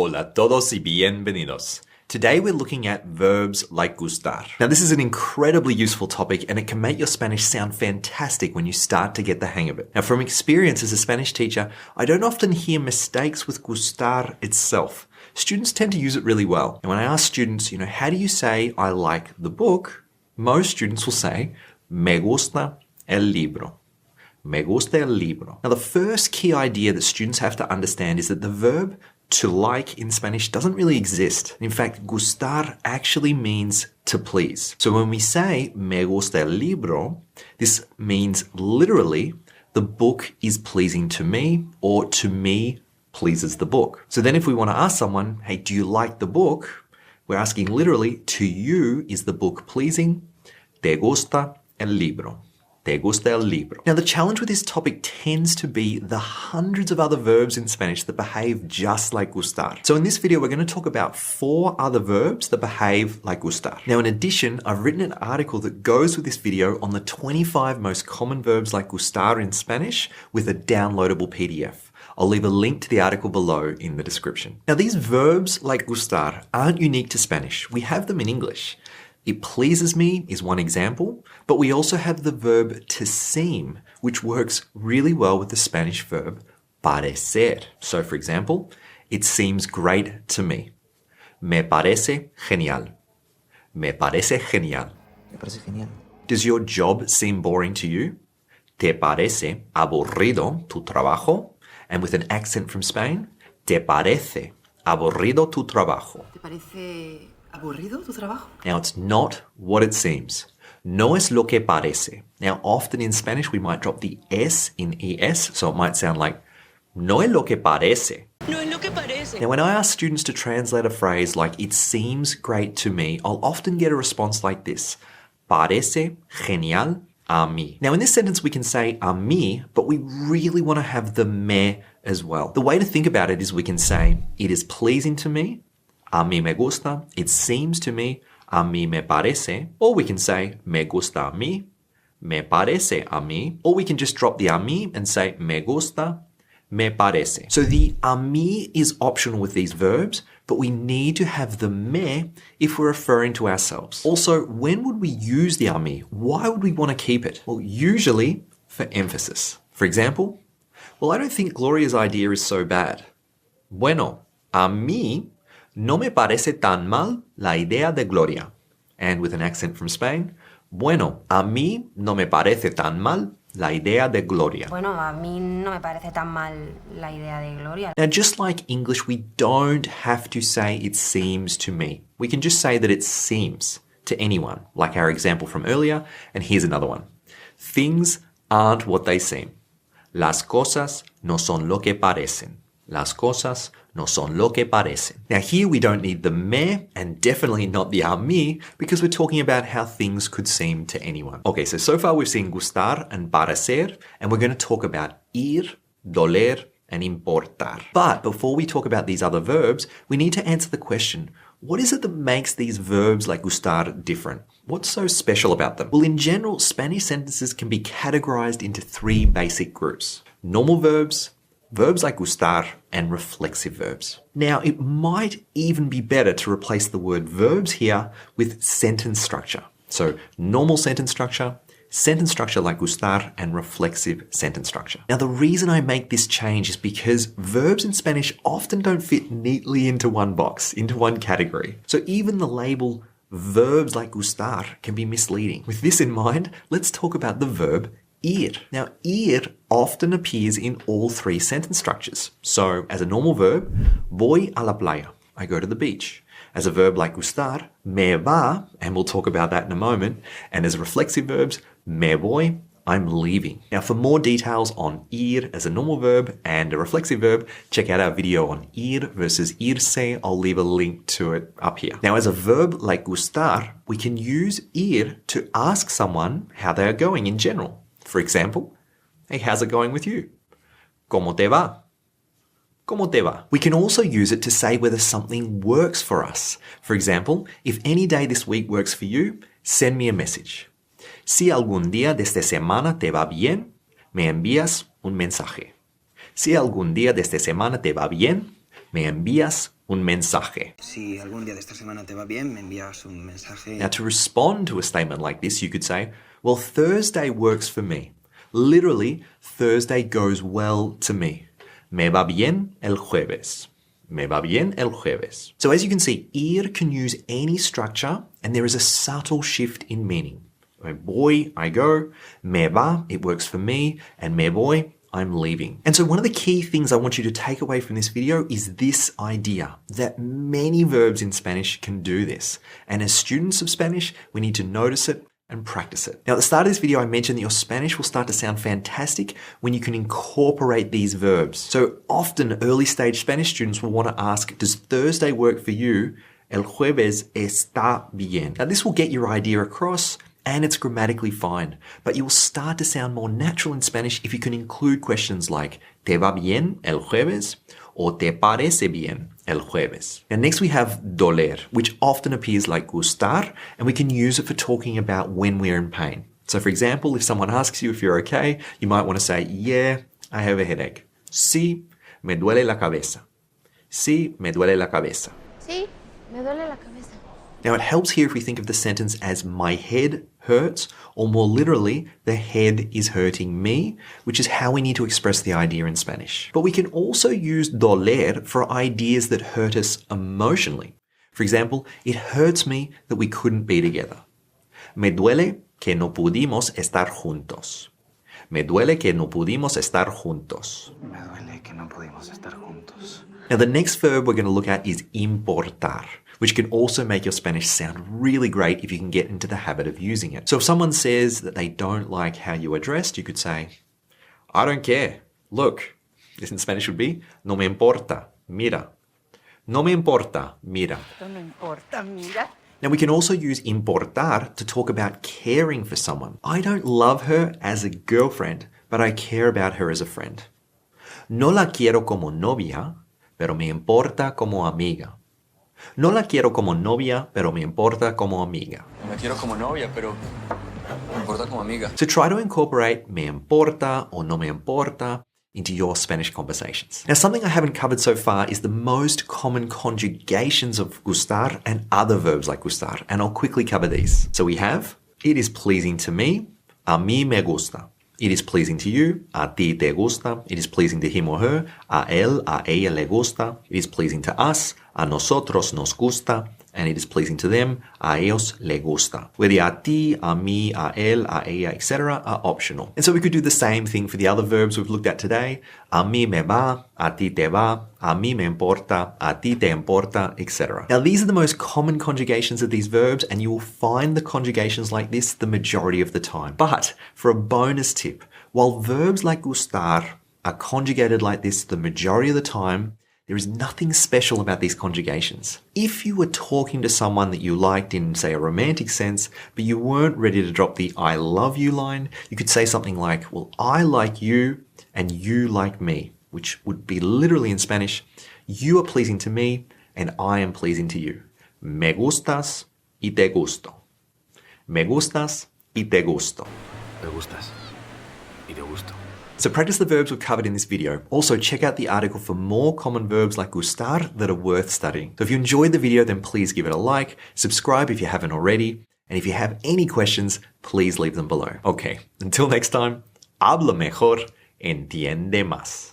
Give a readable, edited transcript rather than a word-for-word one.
Hola a todos y bienvenidos. Today we're looking at verbs like gustar. Now this is an incredibly useful topic and it can make your Spanish sound fantastic when you start to get the hang of it. Now from experience as a Spanish teacher, I don't often hear mistakes with gustar itself. Students tend to use it really well. And when I ask students, how do you say I like the book? Most students will say, me gusta el libro. Me gusta el libro. Now the first key idea that students have to understand is that the verb to like in Spanish doesn't really exist. In fact, gustar actually means to please. So when we say me gusta el libro, this means literally the book is pleasing to me or to me pleases the book. So then if we want to ask someone, hey, do you like the book? We're asking literally, to you is the book pleasing? ¿Te gusta el libro? ¿Te gusta el libro? Now, the challenge with this topic tends to be the hundreds of other verbs in Spanish that behave just like gustar. So in this video, we're going to talk about 4 other verbs that behave like gustar. Now, in addition, I've written an article that goes with this video on the 25 most common verbs like gustar in Spanish with a downloadable PDF. I'll leave a link to the article below in the description. Now, these verbs like gustar aren't unique to Spanish. We have them in English. It pleases me is one example, but we also have the verb to seem, which works really well with the Spanish verb parecer. So for example, it seems great to me. Me parece genial. Me parece genial. Me parece genial. Does your job seem boring to you? ¿Te parece aburrido tu trabajo? And with an accent from Spain, ¿te parece aburrido tu trabajo? ¿Te parece aburrido tu trabajo? Now, it's not what it seems. No es lo que parece. Now, often in Spanish, we might drop the S in ES, so it might sound like, no es lo que parece. No es lo que parece. Now, when I ask students to translate a phrase like, it seems great to me, I'll often get a response like this, parece genial a mí. Now, in this sentence, we can say a mí, but we really want to have the me as well. The way to think about it is we can say, it is pleasing to me, a mí me gusta, it seems to me, a mí me parece, or we can say, me gusta a mí, me parece a mí, or we can just drop the a mí and say, me gusta, me parece. So the a mí is optional with these verbs, but we need to have the me if we're referring to ourselves. Also, when would we use the a mí? Why would we want to keep it? Well, usually for emphasis. For example, well, I don't think Gloria's idea is so bad. Bueno, a mí no me parece tan mal la idea de Gloria. And with an accent from Spain, bueno, a mí no me parece tan mal la idea de Gloria. Bueno, a mí no me parece tan mal la idea de Gloria. Now, just like English, we don't have to say it seems to me. We can just say that it seems to anyone, like our example from earlier, and here's another one. Things aren't what they seem. Las cosas no son lo que parecen. Las cosas no son lo que parecen. Now here we don't need the me and definitely not the a mí because we're talking about how things could seem to anyone. Okay, so far we've seen gustar and parecer, and we're going to talk about ir, doler, and importar. But before we talk about these other verbs, we need to answer the question, what is it that makes these verbs like gustar different? What's so special about them? Well, in general, Spanish sentences can be categorized into 3 basic groups. Normal verbs, verbs like gustar, and reflexive verbs. Now, it might even be better to replace the word verbs here with sentence structure. So, normal sentence structure like gustar, and reflexive sentence structure. Now, the reason I make this change is because verbs in Spanish often don't fit neatly into one box, into one category. So even the label verbs like gustar can be misleading. With this in mind, let's talk about the verb ir. Now, ir often appears in all 3 sentence structures. So, as a normal verb, voy a la playa. I go to the beach. As a verb like gustar, me va, and we'll talk about that in a moment. And as reflexive verbs, me voy, I'm leaving. Now, for more details on ir as a normal verb and a reflexive verb, check out our video on ir versus irse. I'll leave a link to it up here. Now, as a verb like gustar, we can use ir to ask someone how they are going in general. For example, hey, how's it going with you? ¿Cómo te va? ¿Cómo te va? We can also use it to say whether something works for us. For example, if any day this week works for you, send me a message. Si algún día de esta semana te va bien, me envías un mensaje. Si algún día de esta semana te va bien, me envías Un mensaje. Si algún día de esta semana te va bien, me envías un mensaje. Now, to respond to a statement like this, you could say, well, Thursday works for me. Literally, Thursday goes well to me. Me va bien el jueves. Me va bien el jueves. So as you can see, ir can use any structure, and there is a subtle shift in meaning. Me voy, I go. Me va, it works for me. And me voy, I'm leaving. And so one of the key things I want you to take away from this video is this idea that many verbs in Spanish can do this. And as students of Spanish, we need to notice it and practice it. Now, at the start of this video, I mentioned that your Spanish will start to sound fantastic when you can incorporate these verbs. So often early stage Spanish students will want to ask, does Thursday work for you? El jueves está bien. Now, this will get your idea across, and it's grammatically fine, but you will start to sound more natural in Spanish if you can include questions like, ¿te va bien el jueves? Or ¿te parece bien el jueves? Now next we have doler, which often appears like gustar, and we can use it for talking about when we're in pain. So for example, if someone asks you if you're okay, you might want to say, yeah, I have a headache. Sí, me duele la cabeza. Sí, me duele la cabeza. Sí, me duele la cabeza. Now it helps here if we think of the sentence as my head hurts, or more literally, the head is hurting me, which is how we need to express the idea in Spanish. But we can also use doler for ideas that hurt us emotionally. For example, it hurts me that we couldn't be together. Me duele que no pudimos estar juntos. Me duele que no pudimos estar juntos. Me duele que no pudimos estar juntos. Now the next verb we're going to look at is importar, which can also make your Spanish sound really great if you can get into the habit of using it. So if someone says that they don't like how you are dressed, you could say, I don't care. Look. This in Spanish would be, no me importa. Mira. No me importa. Mira. No importa, mira. Now we can also use importar to talk about caring for someone. I don't love her as a girlfriend, but I care about her as a friend. No la quiero como novia, pero me importa como amiga. No la quiero como novia, pero me importa como amiga. No la quiero como novia, pero me importa como amiga. So try to incorporate me importa or no me importa into your Spanish conversations. Now, something I haven't covered so far is the most common conjugations of gustar and other verbs like gustar, and I'll quickly cover these. So we have, it is pleasing to me, a mí me gusta. It is pleasing to you, a ti te gusta. It is pleasing to him or her, a él, a ella le gusta. It is pleasing to us, a nosotros nos gusta. And it is pleasing to them, a ellos le gusta. Where the a ti, a mí, a él, a ella, etc. are optional. And so we could do the same thing for the other verbs we've looked at today. A mí me va, a ti te va, a mí me importa, a ti te importa, etc. Now these are the most common conjugations of these verbs, and you will find the conjugations like this the majority of the time. But for a bonus tip, while verbs like gustar are conjugated like this the majority of the time, there is nothing special about these conjugations. If you were talking to someone that you liked in, say, a romantic sense, but you weren't ready to drop the I love you line, you could say something like, well, I like you and you like me, which would be literally in Spanish, you are pleasing to me and I am pleasing to you. Me gustas y te gusto. Me gustas y te gusto. Me gustas y te gusto. So practice the verbs we've covered in this video. Also check out the article for more common verbs like gustar that are worth studying. So if you enjoyed the video, then please give it a like, subscribe if you haven't already, and if you have any questions, please leave them below. Okay, until next time, habla mejor, entiende más.